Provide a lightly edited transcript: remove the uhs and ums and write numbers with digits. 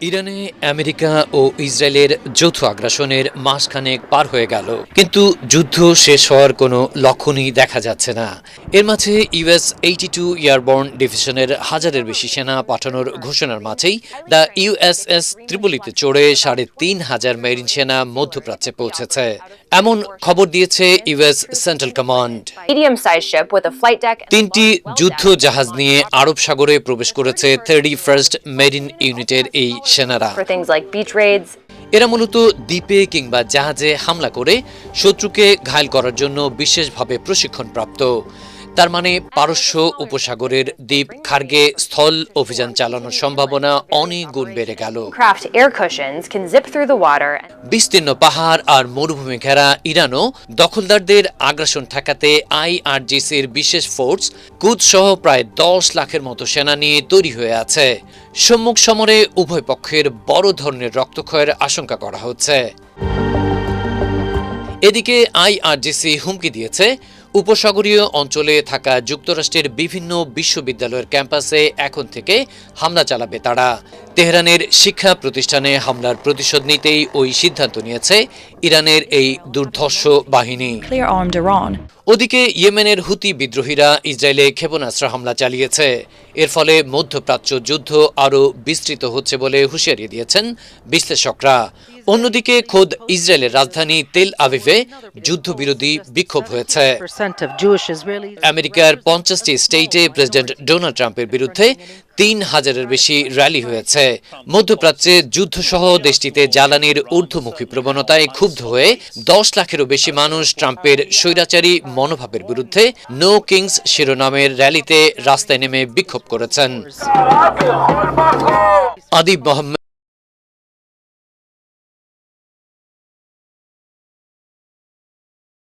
ইরানে আমেরিকা ও ইসরায়েলের যৌথ আগ্রাসনের মাসখানেক পার হয়ে গেল, কিন্তু যুদ্ধ শেষ হওয়ার কোনো লক্ষণই দেখা যাচ্ছে না। এর মাঝে ইউএস 82 এয়ারবর্ন ডিভিশনের হাজারের বেশি সেনা পাঠানোর ঘোষণার মাঝেই দ্য ইউএসএস ত্রিপোলিতে চড়ে ৩,৫০০ মেরিন সেনা মধ্যপ্রাচ্যে পৌঁছেছে, এমন খবর দিয়েছে ইউএস সেন্ট্রাল কমান্ড। তিনটি যুদ্ধ জাহাজ নিয়ে আরব সাগরে প্রবেশ করেছে 31st মেরিন ইউনিটের এই সেনারা। এরা মূলত দ্বীপে কিংবা জাহাজে হামলা করে শত্রুকে ঘায়েল করার জন্য বিশেষভাবে প্রশিক্ষণপ্রাপ্ত। তার মানে পারস্য উপসাগরের দ্বীপ খার্গে স্থল অভিযান চালানোর সম্ভাবনা অনেক গুণ বেড়ে গেল। বিস্তীর্ণ পাহাড় আর মরুভূমি ঘেরা ইরানও দখলদারদের আগ্রাসন ঠেকাতে আইআরজিসির বিশেষ ফোর্স কুদস সহ প্রায় 10 লাখের মতো সেনা নিয়ে তৈরি হয়ে আছে। সম্মুখ সমরে উভয় পক্ষের বড় ধরনের রক্তক্ষয়ের আশঙ্কা করা হচ্ছে। এদিকে আইআরজিসি হুমকি দিয়েছে, উপসাগরীয় অঞ্চলে থাকা যুক্তরাষ্ট্রের বিভিন্ন বিশ্ববিদ্যালয়ের ক্যাম্পাসে এখন থেকে হামলা চালাবে তারা। তেহরানের শিক্ষা প্রতিষ্ঠানে হামলার প্রতিশোধ নিতেই ওই সিদ্ধান্ত নিয়েছে ইরানের এই দুর্ধর্ষ বাহিনী। ওদিকে ইয়েমেনের হুতি বিদ্রোহীরা ইসরায়েলে ক্ষেপণাস্ত্র হামলা চালিয়েছে। এর ফলে মধ্যপ্রাচ্য যুদ্ধ আরও বিস্তৃত হচ্ছে বলে হুঁশিয়ারি দিয়েছেন বিশ্লেষকরা। অন্যদিকে খোদ ইসরায়েলের রাজধানী তেল আভিভে যুদ্ধবিরোধী বিক্ষোভ হয়েছে। আমেরিকার 50টি স্টেটে প্রেসিডেন্ট ডোনাল্ড ট্রাম্পের বিরুদ্ধে 3,000-এর বেশি র্যালি হয়েছে। মধ্যপ্রাচ্যে যুদ্ধসহ দেশটিতে জ্বালানির ঊর্ধ্বমুখী প্রবণতায় ক্ষুব্ধ হয়ে 10 লাখেরও বেশি মানুষ ট্রাম্পের স্বৈরাচারী মনোভাবের বিরুদ্ধে নো কিংস শিরোনামের র্যালিতে রাস্তায় নেমে বিক্ষোভ করেছেন। আদিব মোহাম্মদ।